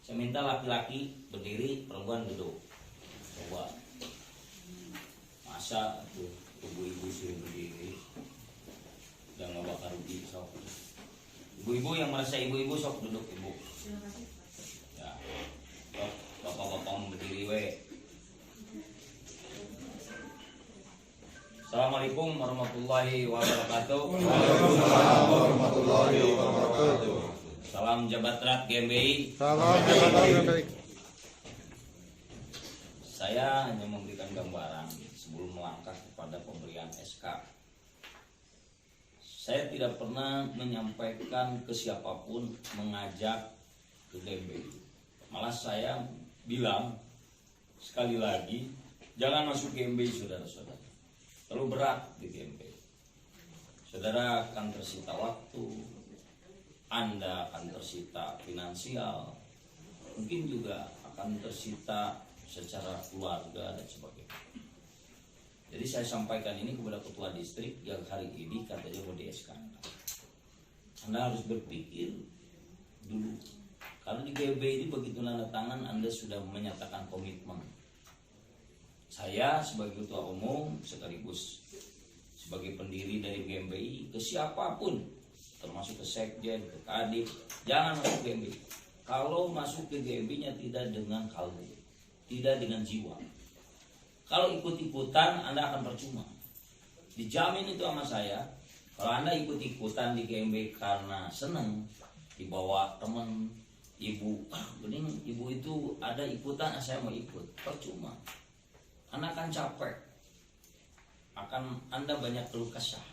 Saya minta laki-laki berdiri, perempuan duduk. Coba. Masa tuh ibu-ibu suruh berdiri udah nggak bakal rugi sok. Ibu-ibu yang merasa ibu-ibu sok duduk ibu. Ya, sok bapak-bapak berdiri we. Assalamualaikum warahmatullahi wabarakatuh. Waalaikumsalam warahmatullahi wabarakatuh. Salam Jabat Erat GMBI. Salam Jabat Erat GMBI. Saya hanya memberikan gambaran sebelum melangkah kepada pemberian SK. Saya tidak pernah menyampaikan ke siapapun mengajak ke GMBI. Malah saya bilang sekali lagi, jangan masuk GMBI saudara-saudara. Terlalu berat di GMBI. Saudara akan tersita waktu, Anda akan tersita finansial, mungkin juga akan tersita secara keluarga dan sebagainya. Jadi saya sampaikan ini kepada ketua distrik yang hari ini katanya mau di-SK. Anda harus berpikir dulu. Karena di GMBI ini begitu tanda tangan Anda sudah menyatakan komitmen. Saya sebagai ketua umum sekaligus sebagai pendiri dari GMBI ke siapapun, termasuk ke sekjen, ke kadif, jangan masuk GMBI. Kalau masuk ke GMBI-nya tidak dengan kalbu, tidak dengan jiwa. Kalau ikut-ikutan Anda akan percuma. Dijamin itu sama saya. Kalau Anda ikut-ikutan di GMBI karena senang, dibawa teman, ibu, bening ibu itu ada ikutan, saya mau ikut, percuma. Anda akan capek, Anda banyak keluh kesah.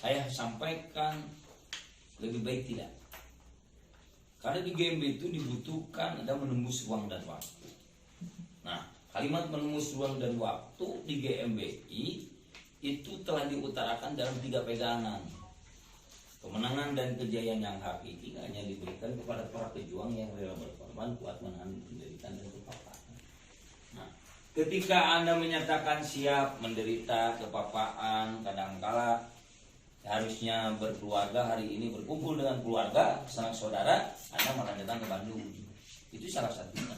Saya sampaikan lebih baik tidak. Karena di GMBI itu dibutuhkan ada menembus ruang dan waktu. Nah, kalimat menembus ruang dan waktu di GMBI itu telah diutarakan dalam 3 pegangan. Kemenangan dan kejayaan yang hakiki hanya diberikan kepada para pejuang yang rela berkorban, kuat menahan penderitaan dan kepaparan. Nah, ketika Anda menyatakan siap menderita kepapaan, kadangkala harusnya berkeluarga, hari ini berkumpul dengan keluarga, sanak saudara, Anda malah datang ke Bandung. Itu salah satunya.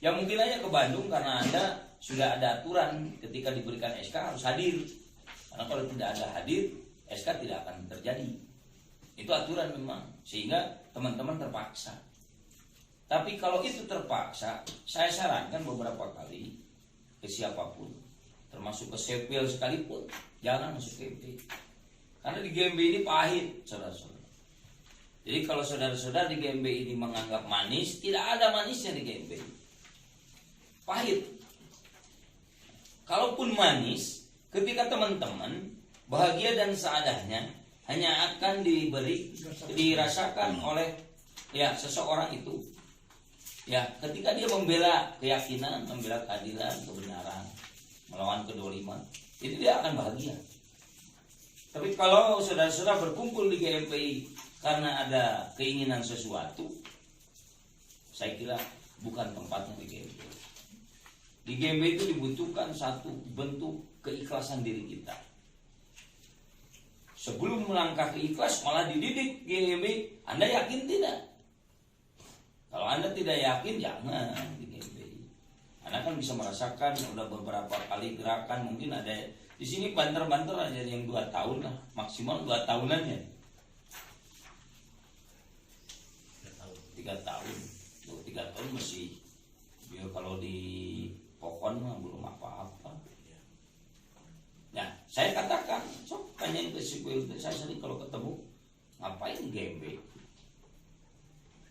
Ya mungkin aja ke Bandung karena Anda sudah ada aturan ketika diberikan SK harus hadir. Karena kalau tidak ada hadir, SK tidak akan terjadi. Itu aturan memang, sehingga teman-teman terpaksa. Tapi kalau itu terpaksa, saya sarankan beberapa kali ke siapapun, termasuk ke Sepil sekalipun, jangan masuk GMBI. Karena di GMBI ini pahit, saudara-saudara. Jadi kalau saudara-saudara di GMBI ini menganggap manis, tidak ada manisnya di GMBI. Pahit. Kalaupun manis, ketika teman-teman bahagia dan seadanya, hanya akan dirasakan oleh seseorang itu. Ya, ketika dia membela keyakinan, membela keadilan, kebenaran, melawan kedoliman, itu dia akan bahagia. Tapi kalau saudara-saudara berkumpul di GMBI karena ada keinginan sesuatu, saya kira bukan tempatnya di GMBI. Di GMBI itu dibutuhkan satu bentuk keikhlasan diri kita. Sebelum melangkah ke ikhlas malah dididik GMBI, Anda yakin tidak? Kalau Anda tidak yakin, jangan di GMBI. Anda kan bisa merasakan udah beberapa kali gerakan, mungkin ada di sini banter-banter aja yang 2 tahun lah, maksimal 2 tahunan ya. 3 tahun. 3 tahun masih ya, kalau di pohon mah belum apa-apa. Nah, saya katakan, sok tanyain ke Sepil, saya sering kalau ketemu, ngapain GMBI?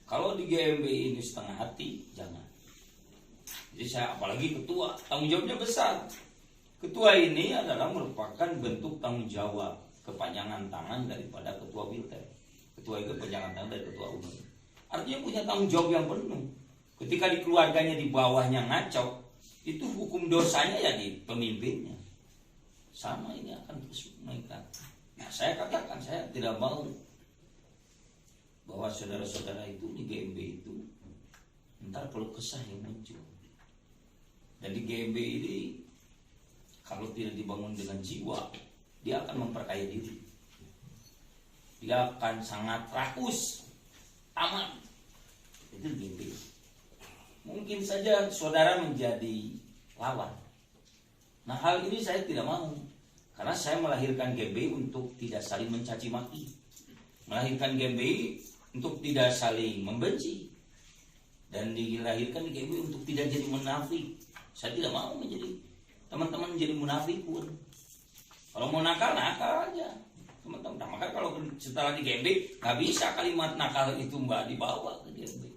Kalau di GMBI ini setengah hati, jangan. Jadi saya apalagi ketua, tanggung jawabnya besar. Ketua ini adalah merupakan bentuk tanggung jawab, kepanjangan tangan daripada ketua Wilter. Ketua itu kepanjangan tangan dari ketua umum. Artinya punya tanggung jawab yang penuh. Ketika di keluarganya di bawahnya ngaco, itu hukum dosanya ya di pemimpinnya. Sama ini akan terus meningkat. Nah, saya katakan saya tidak mau bahwa saudara-saudara itu di GMBI itu ntar kalau kesah yang muncul. Dan di GMBI ini kalau tidak dibangun dengan jiwa, dia akan memperkaya diri. Dia akan sangat rakus, aman. Itu GMBI. mungkin saja saudara menjadi lawan. Nah, hal ini saya tidak mau. Karena saya melahirkan GBI untuk tidak saling mencaci maki. Melahirkan GBI untuk tidak saling membenci. Dan dilahirkan GBI untuk tidak jadi munafik. Saya tidak mau menjadi teman-teman menjadi munafik pun. Kalau mau nakal, nakal aja. Teman-teman, nah, maka kalau setelah di GBI nggak bisa kalimat nakal itu Mbak dibawa ke GBI.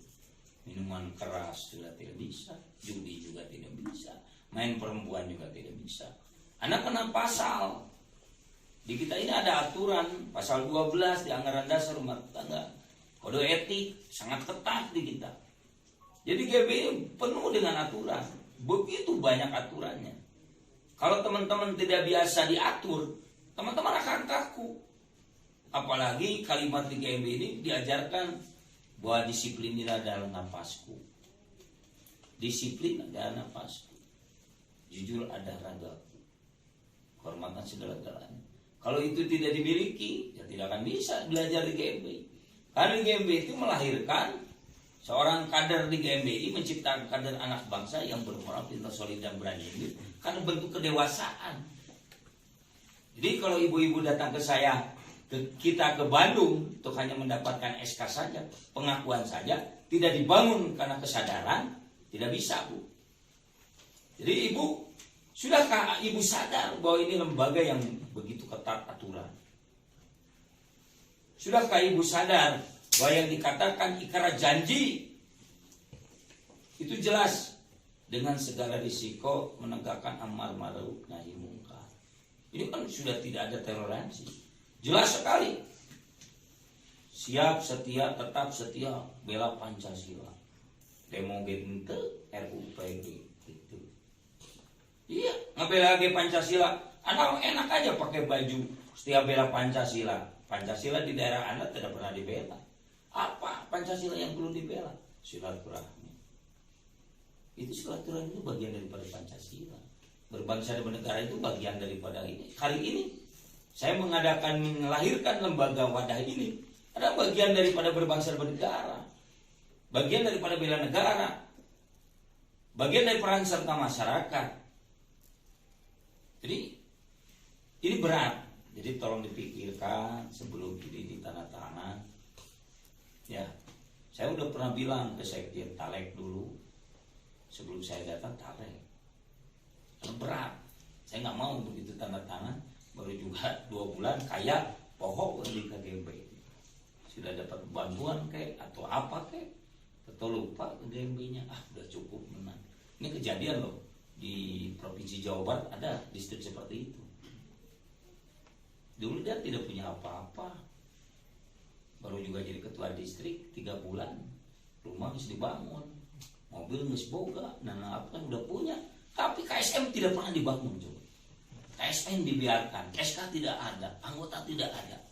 Minuman keras sudah tidak bisa, judi juga tidak bisa, main perempuan juga tidak bisa. Anda kena pasal. Di kita ini ada aturan, pasal 12 di Anggaran Dasar Rumah Tangga. Kode etik sangat ketat di kita. Jadi GBI penuh dengan aturan. Begitu banyak aturannya. Kalau teman-teman tidak biasa diatur, teman-teman akan kaku. Apalagi kalimat di GBI ini diajarkan bahwa disiplin ini adalah nafasku. Disiplin adalah nafasku. Jujur ada ragaku. Kehormatan segala-galanya. Kalau itu tidak dimiliki, ya tidak akan bisa belajar di GBI. Karena di GBI itu melahirkan seorang kader di GBI, menciptakan kader anak bangsa yang bermoral, pintar, solid, dan berani ini karena bentuk kedewasaan. Jadi kalau ibu-ibu datang ke saya, kita ke Bandung untuk hanya mendapatkan SK saja, pengakuan saja, tidak dibangun karena kesadaran, tidak bisa, Bu. Jadi ibu, sudahkah ibu sadar bahwa ini lembaga yang begitu ketat aturan? Sudahkah ibu sadar bahwa yang dikatakan ikrar janji itu jelas dengan segala risiko menegakkan amar ma'ruf nahi mungkar. Ini kan sudah tidak ada toleransi. Jelas sekali. Siap, setia, tetap setia bela Pancasila. Demo gente RUPG itu. Iya, ngebela lagi Pancasila. Anda enak aja pakai baju setia bela Pancasila. Pancasila di daerah Anda tidak pernah dibela. Apa Pancasila yang perlu dibela? Silaturahmi. Itu silaturahmi itu bagian daripada Pancasila. Berbangsa dan bernegara itu bagian daripada ini. Hari ini saya melahirkan lembaga wadah ini adalah bagian daripada berbangsa dan bernegara. Bagian daripada bela negara. Bagian dari peran serta masyarakat. Jadi ini berat. Jadi tolong dipikirkan sebelum ini ditandatangan. Ya, saya udah pernah bilang ke Sekjen Talek dulu sebelum saya datang Talek. Karena berat, saya nggak mau begitu tanda tangan baru juga 2 bulan kayak pohon di KGB. Sudah dapat bantuan kayak atau apa kayak, atau lupa KGB-nya, udah cukup menang. Ini kejadian loh di Provinsi Jawa Barat ada distrik seperti itu. Dulu dia tidak punya apa-apa. Baru juga jadi ketua distrik 3 bulan. Rumah harus dibangun. Mobil harus boga. Dan apa kan udah punya. Tapi KSM tidak pernah dibangun. Coba. KSM dibiarkan. SK tidak ada. Anggota tidak ada.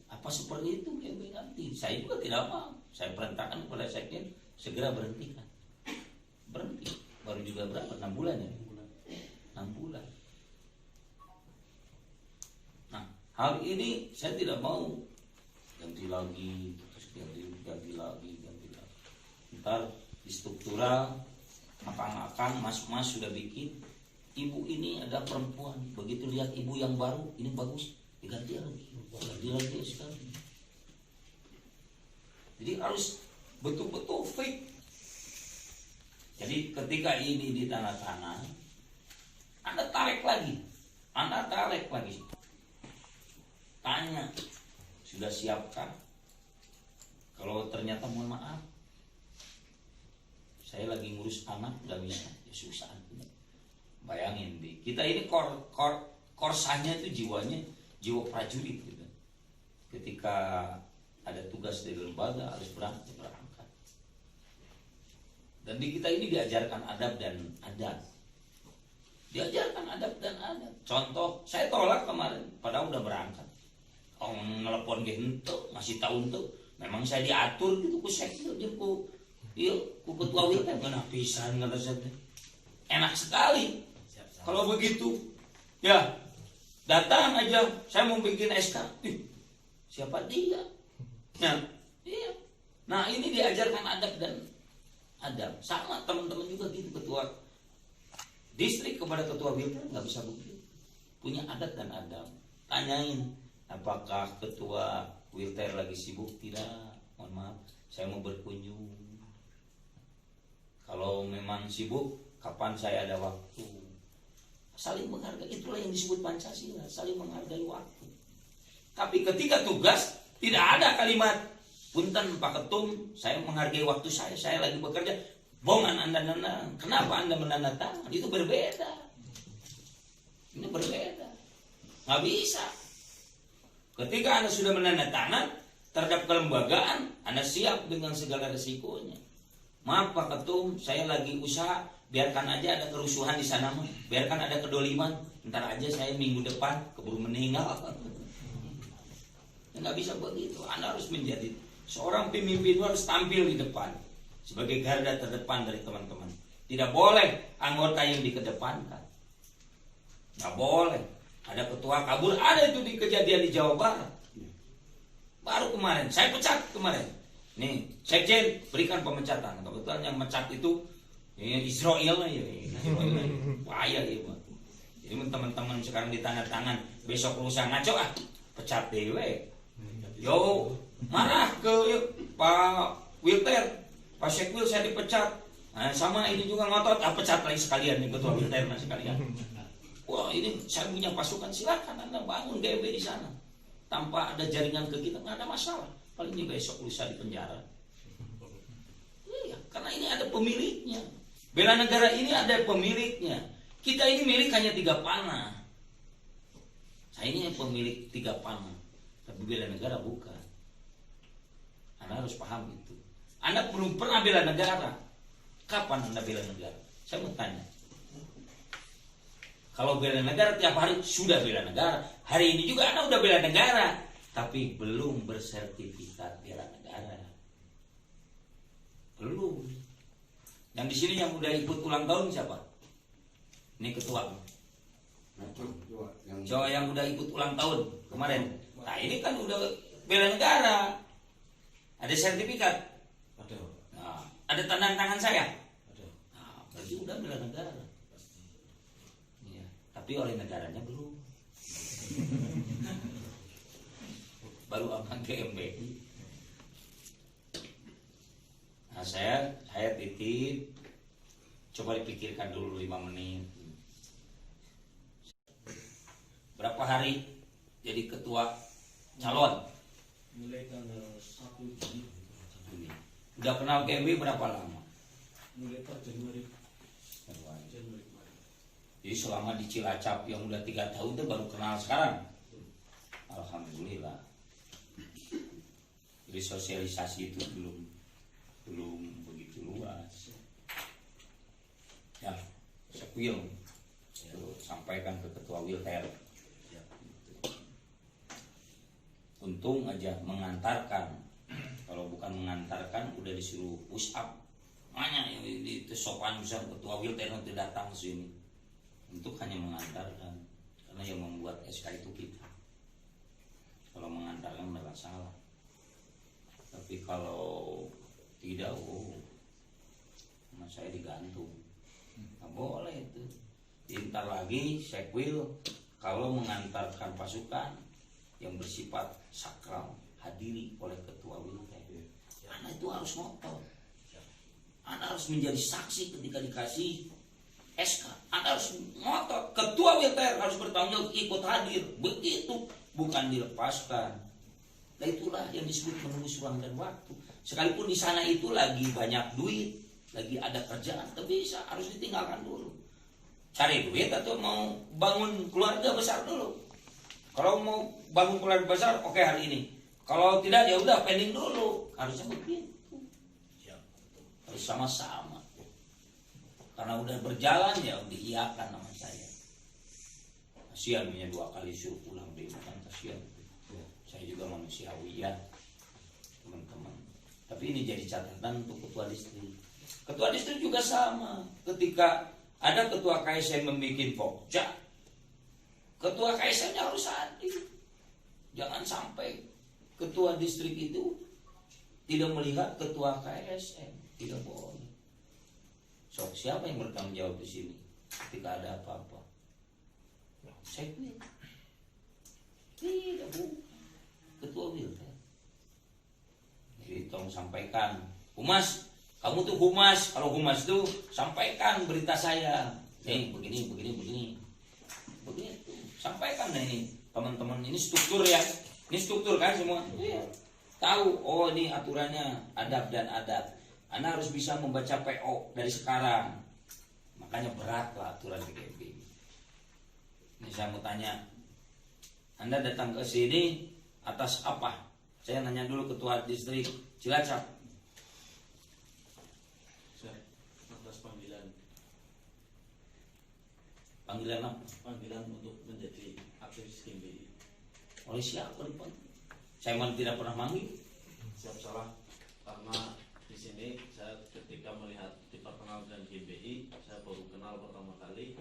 Apa seperti itu yang nanti? Saya juga tidak mau. Saya perintahkan kepada Sekjen segera berhentikan. Berhenti. Baru juga berapa? 6 bulan ya? 6 bulan. Hal ini saya tidak mau ganti lagi, terus ganti lagi. Ntar di struktural akang-akang, mas-mas sudah bikin. Ibu ini ada perempuan, begitu lihat ibu yang baru, ini bagus, diganti lagi sekali. Jadi harus betul-betul fit. Jadi ketika ini ditandatangan, Anda tarik lagi. Tanya, sudah siapkah? Kalau ternyata mohon maaf, saya lagi ngurus anak nggak bisa, ya susah. Bayangin, kita ini korsanya itu jiwanya jiwa prajurit gitu. Ketika ada tugas dari lembaga harus berangkat. Dan di kita ini diajarkan adab dan adat. Contoh, saya tolak kemarin, padahal udah berangkat. Ngelepon gitu, masih tahun tuh. Memang saya diatur gitu ku sektor ku ketua WIL kan kena pisan kata saya. Enak sekali. Kalau begitu, ya datang aja. Saya mau bikin SK. Siapa dia? Nah, iya. Nah ini diajarkan adab dan Adam. Sama teman-teman juga gitu, ketua distrik kepada ketua Wilter nggak bisa begitu. Punya adat dan adab. Tanyain, apakah ketua Wilter lagi sibuk? Tidak. Mohon maaf, saya mau berkunjung. Kalau memang sibuk, kapan saya ada waktu? Saling menghargai, itulah yang disebut Pancasila, saling menghargai waktu. Tapi ketika tugas, tidak ada kalimat, punten Pak Ketum, saya menghargai waktu saya lagi bekerja. Bongan Anda nana, kenapa Anda menandatangan? Itu berbeda. Ini berbeda. Nggak bisa. Ketika Anda sudah menandatangan terhadap kelembagaan, Anda siap dengan segala resikonya. Maaf Pak Ketum, saya lagi usaha, biarkan aja ada kerusuhan di sana mah, biarkan ada kedoliman, ntar aja saya minggu depan keburu meninggal. Nggak bisa begitu. Anda harus menjadi seorang pemimpin, harus tampil di depan sebagai garda terdepan dari teman-teman. Tidak boleh anggota yang dikedepankan. Nggak boleh. Ada ketua kabur, ada itu di kejadian di Jawa Barat. Baru kemarin, saya pecat kemarin. Nih, Sekjen berikan pemecatan. Kebetulan yang mecat itu Israel ya. Bahaya ya, Pak. Jadi teman-teman sekarang ditandatangan, besok lusa ngaco pecat dewe. Yo, marah ke Pak Wilter, Pak Sekwil saya dipecat. Nah, sama ini juga ngotot, pecat lagi sekalian nih ketua Wilter sekalian. Wah, ini saya punya pasukan, silakan Anda bangun GMB di sana. Tanpa ada jaringan ke kita nggak ada masalah. Paling ini besok lusa di penjara. Iya, karena ini ada pemiliknya. Bela negara ini ada pemiliknya. Kita ini milik hanya 3 panah. Saya ini pemilik 3 panah. Tapi bela negara bukan. Anda harus paham itu. Anda belum pernah bela negara. Kapan Anda bela negara? Saya mau tanya. Kalau bela negara tiap hari sudah bela negara. Hari ini juga Anda udah bela negara. Tapi belum bersertifikat bela negara. Belum. Yang di sini yang udah ikut ulang tahun siapa? Ini ketua. Jawa yang udah ikut ulang tahun kemarin. Nah ini kan udah bela negara. Ada sertifikat. Ada. Nah, ada tanda tangan saya. Ada. Nah, berarti udah bela negara. Ya, tapi oleh negaranya belum. Baru aman GMBI. Nah saya titip. Coba dipikirkan dulu 5 menit. Berapa hari jadi ketua calon? Mulai tanggal 1 Juni. Udah kenal GMB berapa lama? Mulai per Januari kemarin. Jadi selama di Cilacap yang udah 3 tahun itu baru kenal sekarang. Alhamdulillah. Jadi sosialisasi itu belum begitu luas. Ya, Sekwil sampaikan ke ketua Wilter. Untung aja mengantarkan. Kalau bukan mengantarkan udah disuruh push up. Makanya yang itu sopan besar ketua Wilter nanti datang ke sini. Untuk hanya mengantarkan. Karena yang membuat SK itu kita. Kalau mengantarkan adalah salah. Tapi kalau tidak, saya digantung. Nggak boleh itu. Ntar lagi Sekwil kalau mengantarkan pasukan yang bersifat sakral hadiri oleh ketua Wilter. Anda itu harus ngotot. Anda harus menjadi saksi ketika dikasih SK. Anda harus ngotot. Ketua Wilter harus bertanggung jawab ikut hadir. Begitu, bukan dilepaskan. Nah itulah yang disebut menembus ruang dan waktu. Sekalipun di sana itu lagi banyak duit, lagi ada kerjaan, tapi bisa harus ditinggalkan dulu. Cari duit atau mau bangun keluarga besar dulu. Kalau mau bangun keluarga besar, oke hari ini. Kalau tidak ya udah pending dulu. Harusnya begitu. Harus sama-sama. Karena udah berjalan ya diiyakan nama saya. Kasihan punya 2 kali suruh pulang deh, bukan kasihan. Saya juga manusiawi ya, teman-teman. Tapi ini jadi catatan untuk ketua distrik. Ketua distrik juga sama. Ketika ada ketua KSM membuat pokja, ketua KSM-nya harus hadir. Jangan sampai ketua distrik itu tidak melihat ketua KSM. Tidak boleh. So, siapa yang bertanggung jawab di sini ketika ada apa-apa? Sekjen. Tidak, Bu. Ketua Wilted. Jadi tolong sampaikan. Humas, kamu tuh humas. Kalau humas tuh sampaikan berita saya. Nih begini. Begitu. Sampaikan ini teman-teman, ini struktur ya. Ini struktur kan semua. Iya. Tahu, oh ini aturannya adab dan adat. Anda harus bisa membaca PO dari sekarang. Makanya berat lah aturan PGB. Ini saya mau tanya, Anda datang ke sini atas apa? Saya nanya dulu ketua distrik Cilacap. Atas panggilan Panggilan apa? panggilan untuk menjadi aktivis GMBI. Oleh siapa dipanggil? Saya memang tidak pernah manggil. Siap salah, karena di sini saya ketika melihat diperkenalkan GMBI, saya baru kenal pertama kali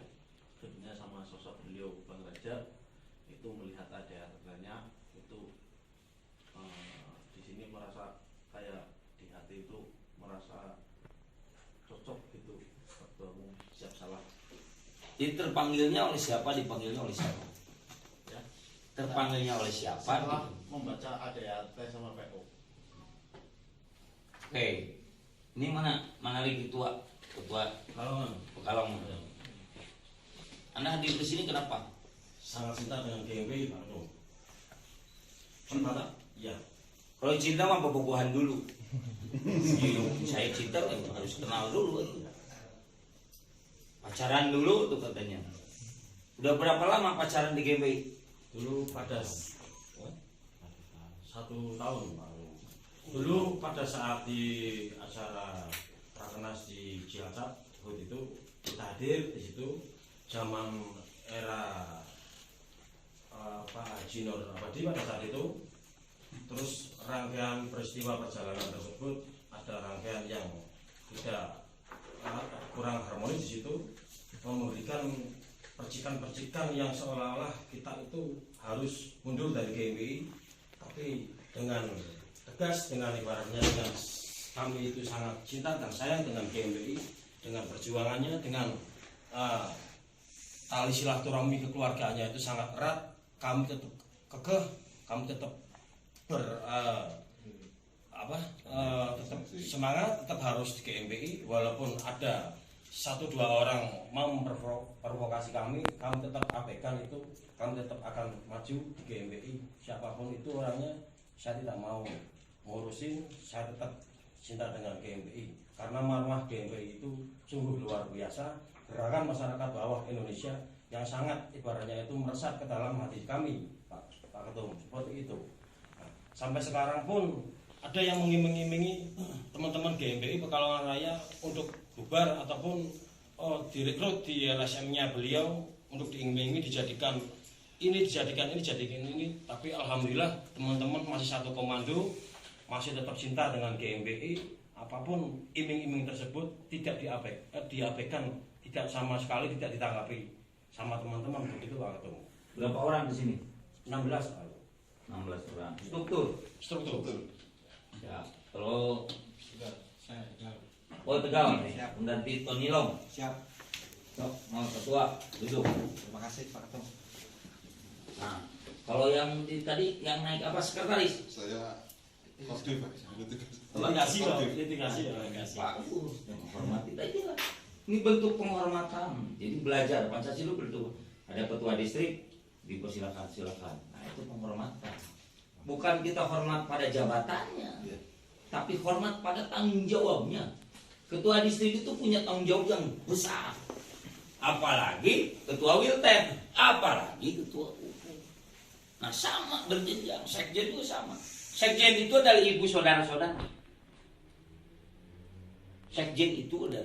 tentunya sama sosok beliau Bang Raja. Itu melihat ada harganya itu di sini merasa kayak di hati itu merasa cocok gitu. Ketua Umum siap salah. Jadi terpanggilnya oleh siapa? Dipanggilnya oleh siapa? Ya. Terpanggilnya oleh siapa? Setelah membaca ADART sama PO. Oke, ini mana lagi ketua Kalau Pekalongan. Anda hadir di sini kenapa? sangat cinta dengan GMBI Pak Ketum. Cinta? Iya. Kalau cinta mah pembukuan dulu. Saya cinta harus kenal dulu. Pacaran dulu tuh katanya. Udah berapa lama pacaran di GMBI? Dulu pada 1 tahun Pak. Dulu pada saat di acara Rakernas di Cilacap waktu itu kita hadir di situ zaman era Pak Haji Nur Abadi pada saat itu. Terus rangkaian peristiwa perjalanan tersebut ada rangkaian yang tidak kurang harmonis di situ, memberikan percikan-percikan yang seolah-olah kita itu harus mundur dari GMBI, tapi dengan tegas, dengan ibaratnya dengan kami itu sangat cinta dan sayang dengan GMBI, dengan perjuangannya, dengan tali silaturahmi kekeluargaannya itu sangat erat. Kami tetap kekeh, kami tetap tetap semangat, tetap harus di GMBI walaupun ada 1-2 orang mau memprovokasi kami tetap abaikan itu, kami tetap akan maju di GMBI. Siapapun itu orangnya, saya tidak mau ngurusin, saya tetap cinta dengan GMBI karena marwah GMBI itu sungguh luar biasa. Gerakan masyarakat bawah Indonesia yang sangat ibaratnya itu meresap ke dalam hati kami, Pak Ketum, seperti itu. Nah, sampai sekarang pun ada yang mengiming-imingi teman-teman GMBI Pekalongan Raya untuk bubar ataupun direkrut di LSM-nya beliau untuk diiming-imingi dijadikan ini, tapi alhamdulillah teman-teman masih satu komando, masih tetap cinta dengan GMBI. Apapun iming-iming tersebut tidak diabaikan, tidak sama sekali tidak ditanggapi sama teman-teman, begitu Pak Ketum. Berapa orang di sini? 16 Pak. 16 orang. Struktur. Ya. Kalau Tegal nih, pengganti Tony Long. Siap. Sok, mau ketua duduk. Terima kasih Pak Ketum. Nah, kalau yang tadi yang naik apa sekretaris? Saya Kodim, Pak. Litigasi Pak, litigasi. Bagus, menghormati aja lah. Ini bentuk penghormatan. Jadi belajar Pancasila betul. Ada ketua distrik, silakan. Nah itu penghormatan. Bukan kita hormat pada jabatannya, tapi hormat pada tanggung jawabnya. Ketua distrik itu punya tanggung jawab yang besar. Apalagi ketua Wilted, apalagi ketua UPU. Nah sama berjenjang, sekjen itu sama. Sekjen itu adalah ibu saudara-saudara. Sekjen itu adalah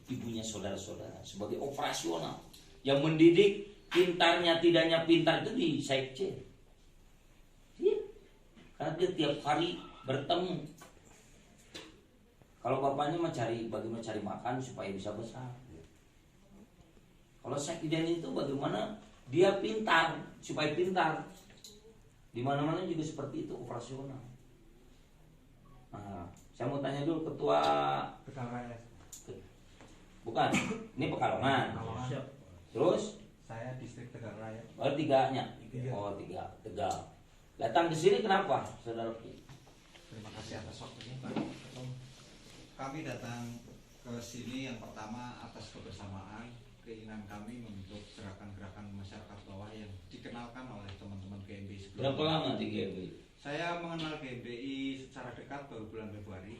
ibunya saudara-saudara sebagai operasional yang mendidik pintarnya tidaknya pintar itu di sekjen. Iya. Karena dia tiap hari bertemu. Kalau bapaknya bagaimana cari makan supaya bisa besar. Kalau sekjen itu bagaimana dia pintar supaya pintar. Di mana-mana juga seperti itu operasional. Nah, saya mau tanya dulu ketua Bukan, ini Pekalongan. Terus Saya distrik Tegal Raya. oh tiganya. Tiga. Oh tiga, Tegal. Datang ke sini kenapa, saudara? Terima kasih atas waktunya Pak Ketum. Kami datang ke sini yang pertama atas kebersamaan keinginan kami membentuk gerakan-gerakan masyarakat bawah yang dikenalkan oleh teman-teman GMBI Berapa sebelumnya. lama di GMBI? Saya mengenal GMBI secara dekat baru bulan Februari.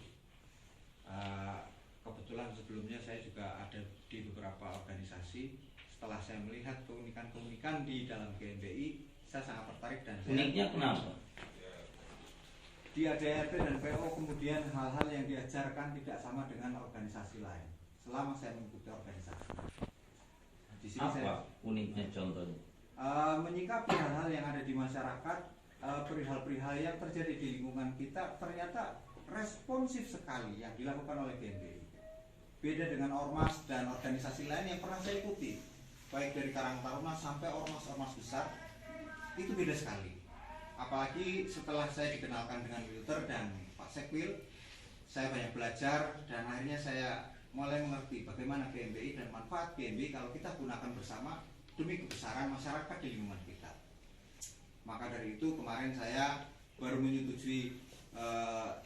Kebetulan sebelumnya saya juga ada di beberapa organisasi. Setelah saya melihat keunikan-keunikan di dalam GMBI, saya sangat tertarik dan saya Uniknya kenapa? di ADRT dan PO kemudian hal-hal yang diajarkan tidak sama dengan organisasi lain selama saya mengikuti organisasi. Di sini saya Apa uniknya contohnya? menyikapi hal-hal yang ada di masyarakat, perihal-perihal yang terjadi di lingkungan kita ternyata responsif sekali yang dilakukan oleh GMBI. Beda dengan ormas dan organisasi lain yang pernah saya ikuti, baik dari Karang Taruna sampai ormas-ormas besar, itu beda sekali. Apalagi setelah saya dikenalkan dengan Wilter dan Pak Sekwil, saya banyak belajar dan akhirnya saya mulai mengerti bagaimana GMBI dan manfaat GMBI kalau kita gunakan bersama demi kebesaran masyarakat di lingkungan kita. Maka dari itu kemarin saya baru menyetujui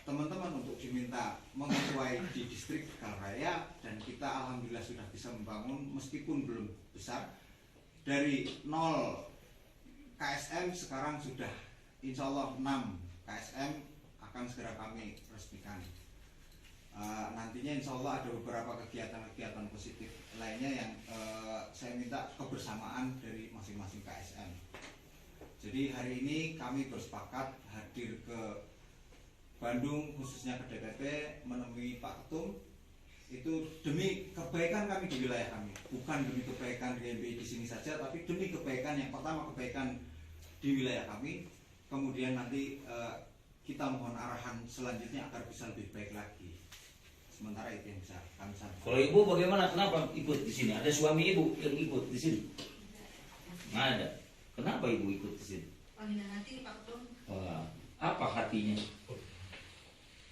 teman-teman untuk diminta mengetuai di distrik Tegal Raya dan kita alhamdulillah sudah bisa membangun meskipun belum besar dari 0 KSM sekarang sudah insya Allah 6 KSM akan segera kami resmikan. Nantinya insya Allah ada beberapa kegiatan-kegiatan positif lainnya yang saya minta kebersamaan dari masing-masing KSM. Jadi hari ini kami bersepakat hadir ke Bandung khususnya ke DPP menemui Pak Ketum itu demi kebaikan kami di wilayah kami, bukan demi kebaikan GMBI di sini saja, tapi demi kebaikan yang pertama kebaikan di wilayah kami. Kemudian nanti kita mohon arahan selanjutnya agar bisa lebih baik lagi. Sementara itu yang bisa kami sampaikan. Kalau ibu bagaimana? Kenapa ikut di sini? Ada suami ibu yang ikut di sini? Nggak ada. Kenapa ibu ikut di sini? Panggilan hati Pak Ketum. Wah, apa hatinya?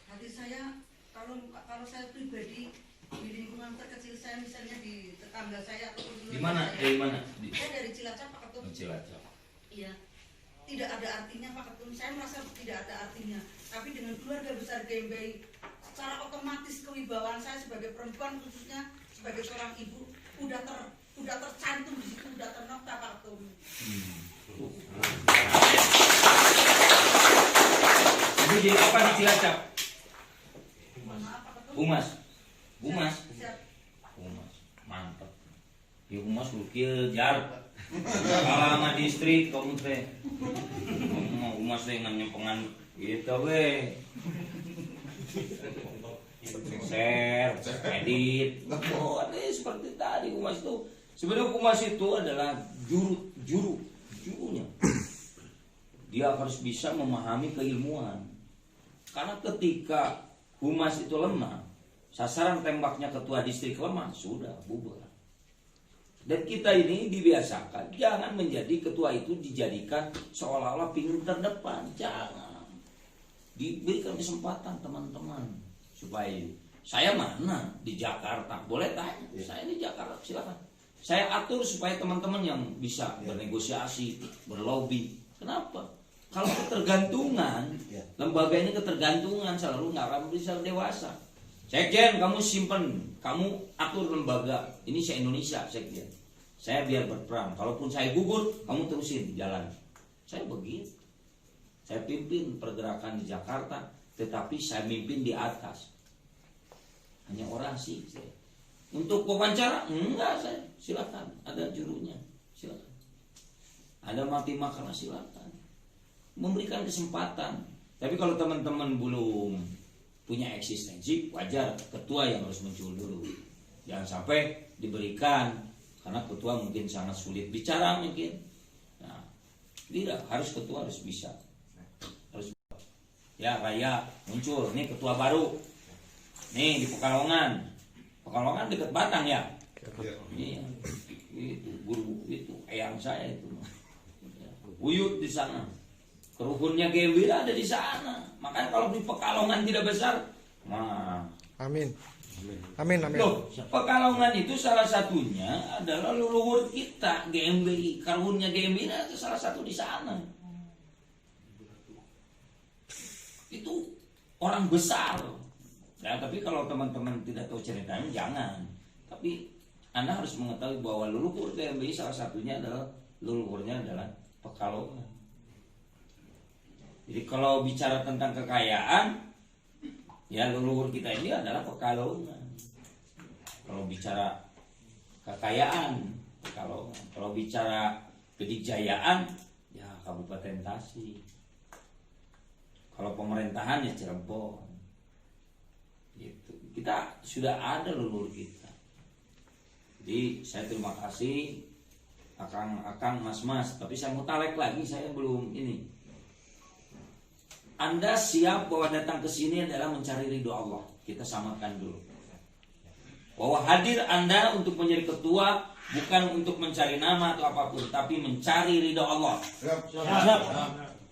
Hati saya kalau saya pribadi di lingkungan terkecil saya misalnya di tetangga saya atau Di mana? Dari mana? Saya dari Cilacap Pak Ketum. Cilacap. Iya. Tidak ada artinya Pak Ketum. Saya merasa tidak ada artinya. Tapi dengan keluarga besar GMBI, secara otomatis kewibawaan saya sebagai perempuan khususnya sebagai seorang ibu udah tercantum di situ, udah ternokta Pak Ketum. Ibu jadi apa di Cilacap? Maaf Pak Ketum. Humas. Humas. Siap. Humas. Mantap. Ya humas lukil jar. Kalau sama distrik kamu teh. Mau humas dengan nyempengan gitu we. Share, edit. Oh, seperti tadi humas itu. Sebenarnya humas itu adalah jurunya. Dia harus bisa memahami keilmuan. Karena ketika humas itu lemah, sasaran tembaknya ketua distrik lemah, sudah bubar. Dan kita ini dibiasakan jangan menjadi ketua itu dijadikan seolah-olah pingin terdepan, jangan. Diberikan kesempatan teman-teman supaya saya mana di Jakarta, boleh tanya, saya di Jakarta silakan. Saya atur supaya teman-teman yang bisa bernegosiasi, berlobby. Kenapa? Kalau ketergantungan, lembaga ini ketergantungan selalu nggak akan bisa dewasa. Sekjen, kamu simpen, kamu atur lembaga. Ini se-Indonesia, Sekjen. Saya biar berperan. Kalaupun saya gugur, kamu terusin jalan. Saya begitu. Saya pimpin pergerakan di Jakarta, tetapi saya mimpin di atas. Hanya orasi saya. Untuk wawancara, enggak saya. Silakan, ada jurunya. Silakan. Ada mati makalah, silakan. Memberikan kesempatan. Tapi kalau teman-teman belum punya eksistensi, wajar ketua yang harus muncul dulu. Jangan sampai diberikan karena ketua mungkin sangat sulit bicara mungkin. Nah, tidak, harus ketua harus bisa. Harus ya Raya muncul, nih ketua baru. Nih di Pekalongan. Pekalongan dekat Batang ya. Iya. Itu guru itu eyang saya itu. Buyut di sana. Kerukunnya GMBI ada di sana. Makanya kalau di Pekalongan tidak besar, nah, Amin. Amin, amin. Loh, Pekalongan itu salah satunya adalah leluhur kita, GMBI. Karunnya GMBI itu salah satu di sana. Itu orang besar. Ya, tapi kalau teman-teman tidak tahu ceritanya, jangan. Tapi Anda harus mengetahui bahwa leluhur GMBI salah satunya adalah leluhurnya adalah Pekalongan. Jadi kalau bicara tentang kekayaan, ya leluhur kita ini adalah Pekalongan. Kalau bicara kekayaan, Pekalongan. Kalau bicara kedikjayaan, ya Kabupaten Tasik. Kalau pemerintahan ya Cirebon. Gitu. Kita sudah ada leluhur kita. Jadi saya terima kasih akang mas-mas. Tapi saya mau talek lagi, saya belum ini. Anda siap bahwa datang ke sini adalah mencari ridho Allah. Kita samakan dulu. Bahwa hadir Anda untuk menjadi ketua bukan untuk mencari nama atau apapun, tapi mencari ridho Allah.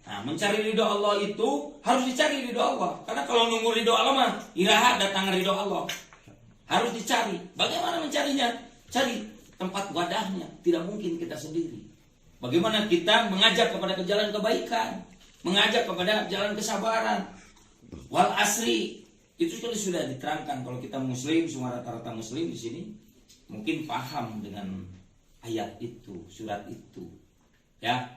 Nah, mencari ridho Allah itu harus dicari ridho Allah. Karena kalau nunggu ridho Allah mah iraha datang ridho Allah. Harus dicari. Bagaimana mencarinya? Cari tempat wadahnya. Tidak mungkin kita sendiri. Bagaimana kita mengajak kepada jalan kebaikan, mengajak kepada jalan kesabaran. Wal asri itu sudah diterangkan. Kalau kita muslim, semua rata-rata muslim di sini mungkin paham dengan ayat itu, surat itu. Ya,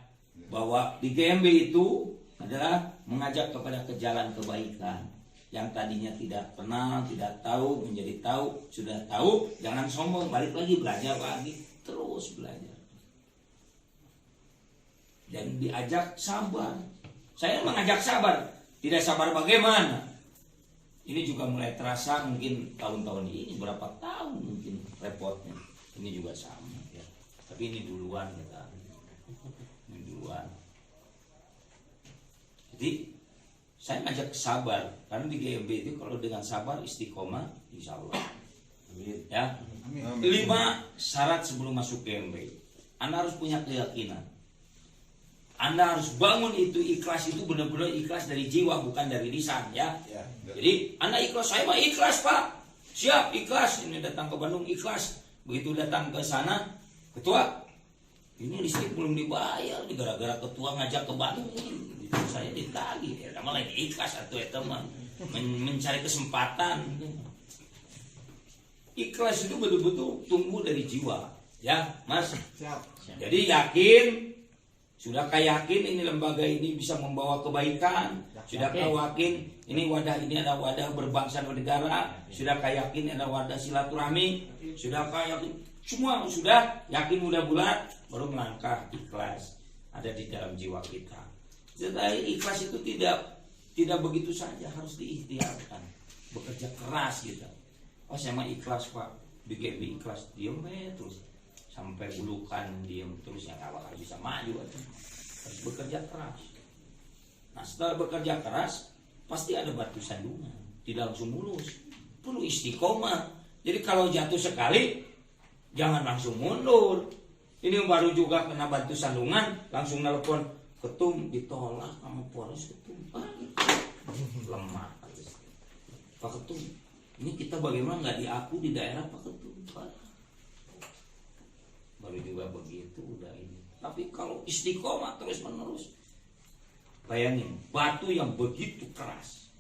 bahwa di GMB itu adalah mengajak kepada ke jalan kebaikan. Yang tadinya tidak kenal, tidak tahu, menjadi tahu, sudah tahu, jangan sombong, balik lagi, belajar lagi, terus belajar. Dan diajak sabar. Saya mengajak sabar. Tidak sabar bagaimana? Ini juga mulai terasa mungkin tahun-tahun ini, berapa tahun mungkin repotnya. Ini juga sama ya. Tapi ini duluan kita. Ini duluan. Jadi saya ngajak sabar. Karena di GMB itu kalau dengan sabar istiqomah, insya Allah. Ya. 5 syarat sebelum masuk GMB. Anda harus punya keyakinan. Anda harus bangun itu ikhlas, itu benar-benar ikhlas dari jiwa, bukan dari lisan ya. Jadi Anda ikhlas, saya mah ikhlas Pak, siap ikhlas. Ini datang ke Bandung ikhlas. Begitu datang ke sana, ketua, ini listrik belum dibayar, gara-gara ketua ngajak ke Bandung. Itu saya ditagih, ya nama lagi ikhlas atau ya teman, mencari kesempatan. Ikhlas itu betul-betul tumbuh dari jiwa, ya Mas. Jadi yakin. Sudahkah yakin ini lembaga ini bisa membawa kebaikan? Sudahkah yakin ini wadah ini ada wadah berbangsa dan negara? Sudahkah yakin ada wadah silaturahmi? Sudahkah yakin? Semua sudah yakin udah bulat, baru melangkah ikhlas ada di dalam jiwa kita. Jadi ikhlas itu tidak begitu saja, harus diikhtiarkan, bekerja keras gitu. Oh saya mah ikhlas Pak, BGB ikhlas, diem terus. Sampai bulukan diam terus yang awal bisa maju aja. Harus bekerja keras. Nah setelah bekerja keras pasti ada batu sandungan, tidak langsung mulus, perlu istiqomah. Jadi kalau jatuh sekali jangan langsung mundur. Ini baru juga kena batu sandungan langsung nelpon ketum, ditolak sama polisi ketum. Lemah. Pak Ketum, ini kita bagaimana nggak diaku di daerah Pak Ketum? Baru juga begitu udah ini. Tapi kalau istiqomah terus menerus, bayangin batu yang begitu keras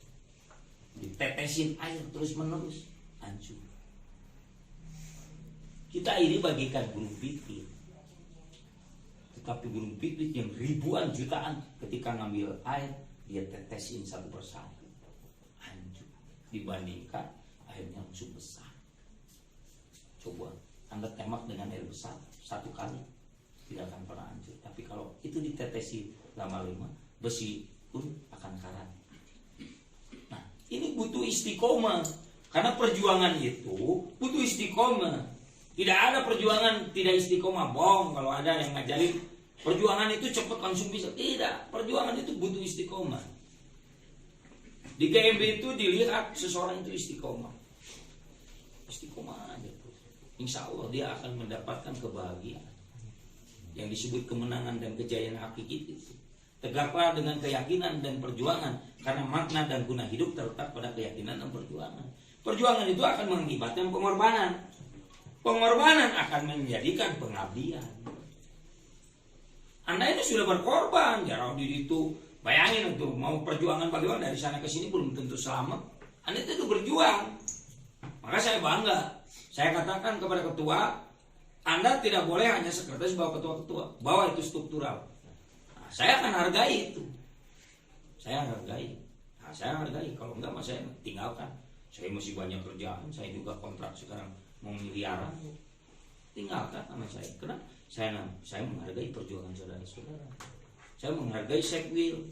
ditetesin air terus menerus hancur. Kita ini bagikan gunung pipit, tetapi gunung pipit yang ribuan jutaan ketika ngambil air dia tetesin satu persatu hancur dibandingkan airnya langsung besar. Coba Anda tembak dengan air besar satu kali tidak akan pernah hancur. Tapi kalau itu ditetesi lama-lama, besi pun akan karat. Nah, ini butuh istiqomah. Karena perjuangan itu butuh istiqomah. Tidak ada perjuangan tidak istiqomah. Bohong kalau ada yang ngajarin perjuangan itu cepat langsung bisa. Tidak, perjuangan itu butuh istiqomah. Di GMB itu dilihat seseorang itu istiqomah. Istiqomah aja. Insya Allah dia akan mendapatkan kebahagiaan yang disebut kemenangan dan kejayaan hakiki itu. Tegaklah dengan keyakinan dan perjuangan, karena makna dan guna hidup terletak pada keyakinan dan perjuangan. Perjuangan itu akan mengakibatkan pengorbanan. Pengorbanan akan menjadikan pengabdian. Anda ini sudah berkorban, jarang diri itu. Bayangin untuk mau perjuangan bagaimana dari sana ke sini belum tentu selamat. Anda itu berjuang. Maka saya bangga. Saya katakan kepada ketua, Anda tidak boleh hanya sekretaris bawa ketua-ketua, bawa itu struktural. Nah, saya akan hargai itu. Saya hargai. Nah, saya hargai. Kalau enggak, mas saya tinggalkan. Saya masih banyak kerjaan. Saya juga kontrak sekarang mau miliaran. Tinggalkan sama saya. Kenapa? Saya menghargai perjuangan saudara-saudara. Saya menghargai Sekwil.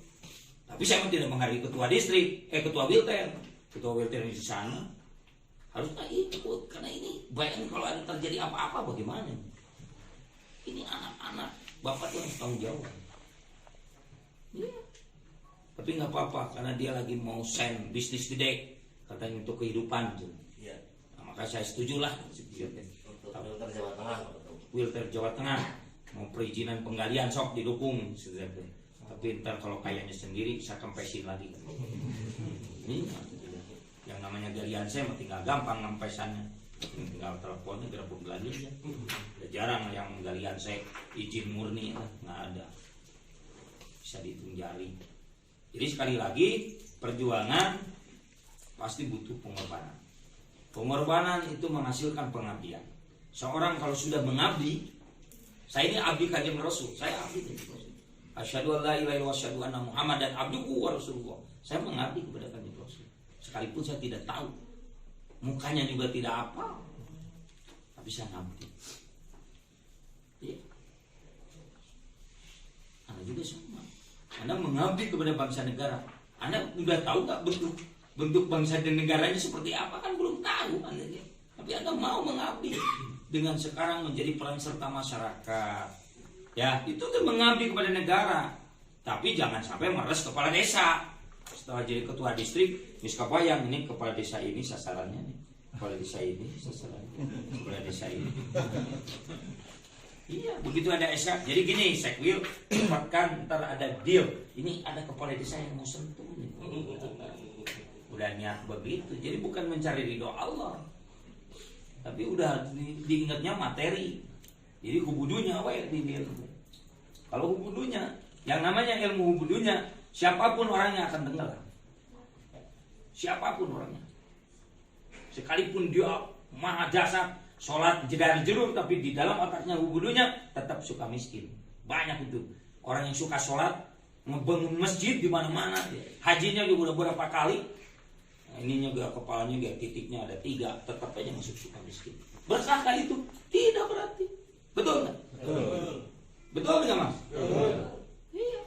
Tapi saya tidak menghargai ketua distrik, ketua Wilter. Ketua Wilter di sana harusnya ikut, karena ini bayangin kalau ada terjadi apa-apa bagaimana? Ini anak-anak, bapak tuh harus tanggung jawab. Ya. Tapi nggak apa-apa, karena dia lagi mau sign bisnis gede, katanya untuk kehidupan. Iya. Nah, maka saya setujulah. Untuk Wilter Jawa Tengah. Wilter Jawa Tengah mau perizinan penggalian sok didukung. Tapi ntar kalau kayaknya sendiri saya kempesin lagi. Ini yang namanya galian saya tinggal gampang ngempesannya, tinggal teleponnya gerbong lagi aja. Udah jarang yang galian saya izin murni, nggak ada, bisa dihitung jari. Jadi sekali lagi perjuangan pasti butuh pengorbanan. Pengorbanan itu menghasilkan pengabdian. Seorang kalau sudah mengabdi, saya ini abdi kanjeng Rasul, saya abdi kanjeng Rasul. Asyhadu an la ilaha illallah wa asyhadu anna Muhammadan abduhu wa rasulullah. Saya mengabdi kepada kanjeng Rasul. Sekalipun saya tidak tahu, mukanya juga tidak apa, tapi saya ngabdi. Ya. Anda juga sama. Anda mengabdi kepada bangsa negara. Anda sudah tahu nggak bentuk bangsa dan negaranya seperti apa? Kan belum tahu Anda. Tapi Anda mau mengabdi dengan sekarang menjadi peran serta masyarakat. Ya, itu kan mengabdi kepada negara. Tapi jangan sampai meres kepala desa. Setelah jadi ketua distrik, yang ini kepala desa ini sasarannya nih. Kepala desa ini sasarannya. Kepala desa ini. Iya, begitu ada SK. Jadi gini, Sekwil, dapatkan ntar ada deal. Ini ada kepala desa yang mau sentuh nih. Udah niat begitu. Jadi bukan mencari ridho Allah, tapi udah diingatnya materi. Jadi hubudunya apa ya di deal. Kalau hubudunya, yang namanya ilmu hubudunya, siapapun orangnya akan dengar. Siapapun orangnya. Sekalipun dia maha dasar, sholat jedar jeruk, tapi di dalam otaknya hubudunya tetap suka miskin. Banyak itu. Orang yang suka sholat, ngebangun masjid di mana-mana. Hajinya juga udah berapa kali. Nah, ininya juga kepalanya juga titiknya ada 3, tetap aja masuk suka miskin. Berkah itu? Tidak berarti. Betul nggak? Betul nggak mas? Iya.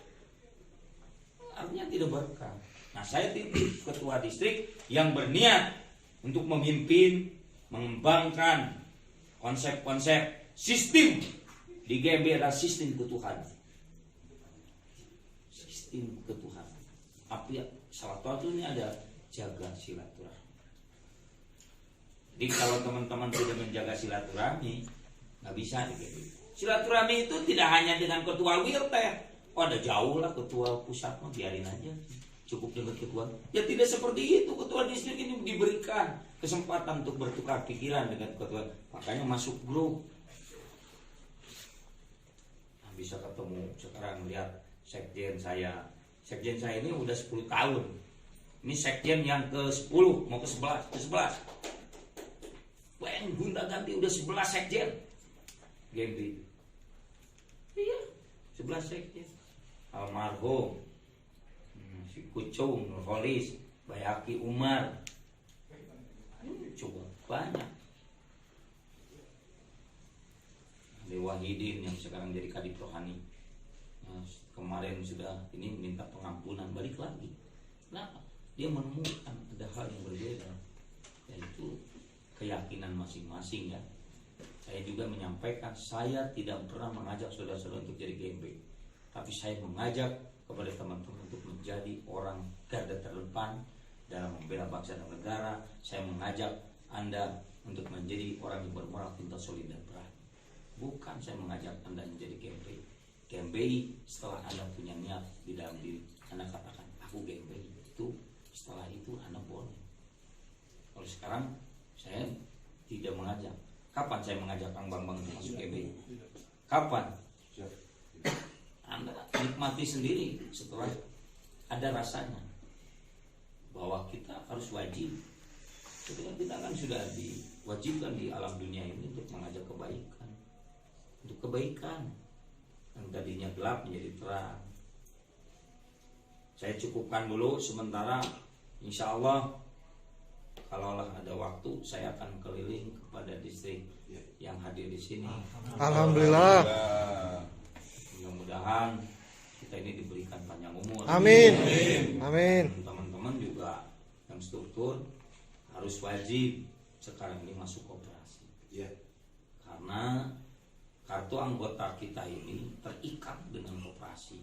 Artinya tidak berkah. Nah, saya titip ketua distrik yang berniat untuk memimpin, mengembangkan konsep-konsep sistem di GMB adalah sistem ketuhanan. Sistem ketuhanan. Apa ya? Salah satunya ada jaga silaturahmi. Jadi kalau teman-teman sudah menjaga silaturahmi, nggak bisa di GMB. Silaturahmi itu tidak hanya dengan ketua Wilter. Oh, ada jauh lah ketua pusat, mah biarin aja. Cukup dengan ketua. Ya tidak seperti itu. Ketua distrik ini diberikan kesempatan untuk bertukar pikiran dengan ketua. Makanya masuk grup. Nah, bisa ketemu sekarang lihat sekjen saya. Sekjen saya ini udah 10 tahun. Ini sekjen yang ke-10 mau ke-11, ke-11. Gonta ganti udah 11 sekjen. GMB. Iya, 11 sekjen. Almarhum si Kucung, Nurholis, Bayaki Umar, coba banyak. Dewa Wahidin yang sekarang jadi kadip rohani, kemarin sudah ini minta pengampunan, balik lagi. Kenapa? Dia menemukan ada hal yang berbeda, yaitu keyakinan masing-masing ya. Saya juga menyampaikan, saya tidak pernah mengajak saudara-saudara untuk jadi GMB, tapi saya mengajak kepada teman-teman untuk menjadi orang garda terdepan dalam membela bangsa dan negara. Saya mengajak Anda untuk menjadi orang yang bermoral, pintar, solid dan berani. Bukan saya mengajak Anda menjadi GMBI. GMBI setelah Anda punya niat di dalam diri, Anda katakan aku GMBI, itu setelah itu Anda boleh. Kalau sekarang saya tidak mengajak. Kapan saya mengajak Kang Bambang untuk masuk GBI? Kapan? Anda nikmati sendiri setelah ada rasanya bahwa kita harus wajib. Ketika kita kan sudah diwajibkan di alam dunia ini untuk mengajak kebaikan, untuk kebaikan yang tadinya gelap menjadi terang. Saya cukupkan dulu sementara. Insya Allah kalaulah ada waktu saya akan keliling kepada distrik yang hadir di sini. Alhamdulillah. Mudah-mudahan kita ini diberikan panjang umur. Amin. Amin. Teman-teman juga yang struktur harus wajib sekarang ini masuk koperasi. Karena kartu anggota kita ini terikat dengan koperasi.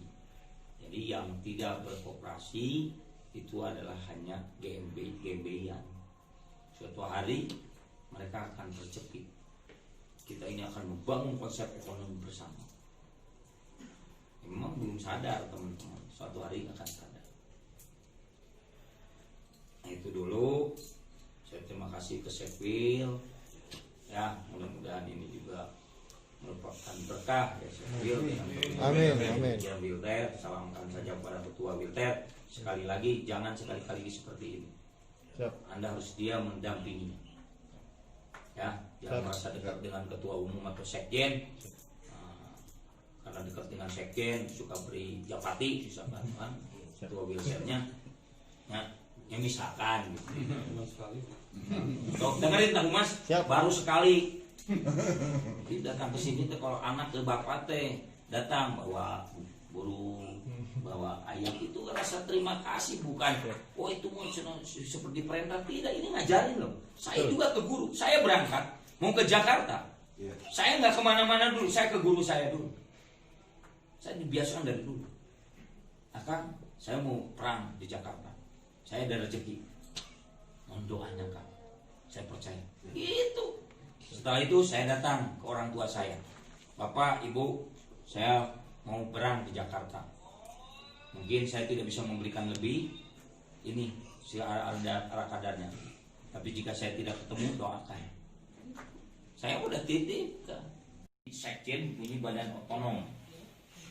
Jadi yang tidak berkoperasi itu adalah hanya GMB-an. Suatu hari mereka akan terjepit. Kita ini akan membangun konsep ekonomi bersama. Memang belum sadar teman-teman, suatu hari akan sadar. Nah, itu dulu. Saya terima kasih ke Sekbil. Ya, mudah-mudahan ini juga merupakan berkah ya Sekbil. Amin, amin. Ya Wilter, salamkan saja kepada Ketua Wilter. Sekali lagi, jangan sekali-kali seperti ini. Siap. Anda harus dia mendampinginya. Ya, jangan merasa dekat dengan Ketua Umum atau Sekjen. Karena dekat dengan Sekjen suka beri japati, misalkan kan Ketua Wilternya. Ya misalkan gitu. Dengerin tak Mas? Siap. Baru sekali. Jadi datang ke sini kalau anak ke bapak teh datang bawa burung, bawa ayam, itu rasa terima kasih, bukan oh itu mau seperti perintah. Tidak, ini ngajarin loh. Saya juga ke guru, saya berangkat mau ke Jakarta, saya nggak kemana-mana dulu, saya ke guru saya dulu. Saya dibiasakan dari dulu. Kang, saya mau perang di Jakarta, saya ada rezeki, mohon doanya Kang, saya percaya. Gitu. Setelah itu saya datang ke orang tua saya, Bapak, Ibu, saya mau perang di Jakarta. Mungkin saya tidak bisa memberikan lebih, ini arah kadarnya. Tapi jika saya tidak ketemu, doakan. Saya udah titip ke Sekjen punya badan otonom.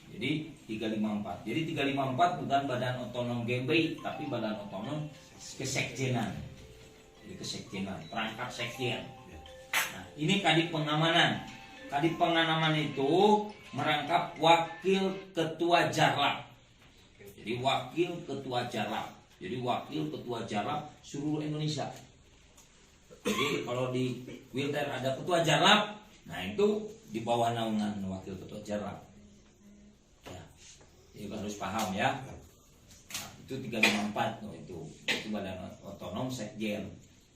Jadi 354. Jadi 354 bukan badan otonom GMBI, tapi badan otonom kesekjenan. Jadi kesekjenan, perangkat sekjen. Nah, ini Kadip Pengamanan. Kadip Pengamanan itu merangkap wakil ketua Jarlap. Jadi wakil ketua Jarlap. Jadi wakil ketua Jarlap seluruh Indonesia. Jadi kalau di Wilter ada ketua Jarlap, nah itu di bawah naungan wakil ketua Jarlap. Ya, jadi harus paham ya. Nah, itu 354, oh, itu badan otonom sekjen.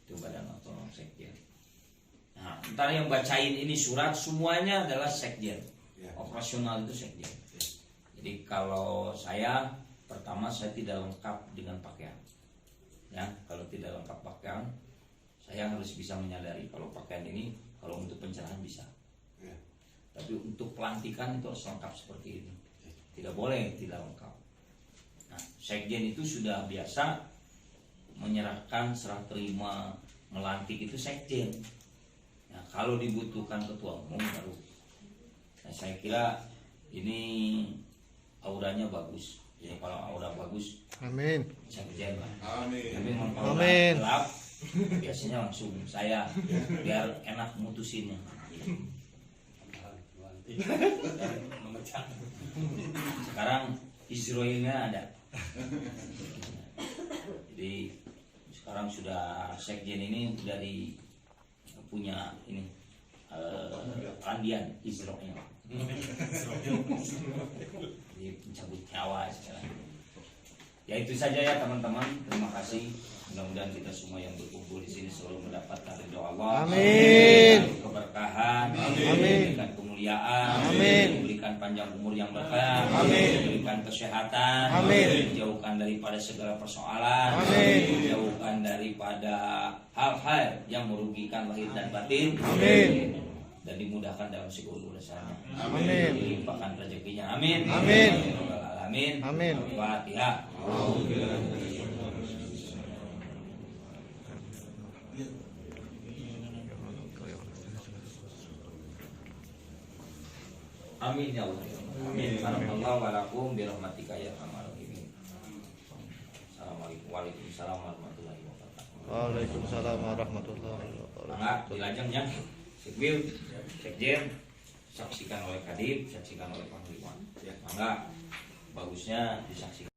Itu badan otonom sekjen. Nah, ntar yang bacain ini surat semuanya adalah sekjen. Operasional itu sekjen. Jadi kalau saya pertama saya tidak lengkap dengan pakaian. Ya, kalau tidak lengkap pakaian, saya harus bisa menyadari kalau pakaian ini kalau untuk pencerahan bisa. Tapi untuk pelantikan itu harus lengkap seperti ini. Tidak boleh tidak lengkap. Nah, sekjen itu sudah biasa menyerahkan serah terima melantik itu sekjen. Nah, kalau dibutuhkan ketua umum baru. Nah, saya kira ini auranya bagus. Jadi kalau aura bagus, Amin. sekjen lah. Amin. Tapi kalau Amin. gelap, biasanya langsung saya biar enak mutusinnya. Sekarang Israelnya ada. Jadi sekarang sudah sekjen ini dari punya ini Andian Israelnya. Jadi mencabut nyawa sekarang. Ya itu saja ya teman-teman. Terima kasih. Mudah-mudahan kita semua yang berkumpul di sini selalu mendapatkan ridho Allah. Amin. Keberkahan. Amin. Diberikan kemuliaan. Amin. Diberikan panjang umur yang berkah. Amin. Diberikan kesehatan. Amin. Dijauhkan daripada segala persoalan. Amin. Dijauhkan daripada hal-hal yang merugikan lahir dan batin. Amin. Dan dimudahkan dalam segala urusannya. Amin. Dilimpahkan rezekinya. Amin. Amin. Amin. Amin. Fatihah. Amin ya Allah. Amin. Barakallahu wa lakum bi rahmatika ya arhamar rahimin. Assalamualaikum Waalaikumsalam warahmatullahi wabarakatuh. Waalaikumsalam warahmatullahi wabarakatuh. Mangga dilajengnya Sekbil, Sekjen, saksikan oleh Kadip, saksikan oleh Panglima. Mangga bagusnya disaksikan.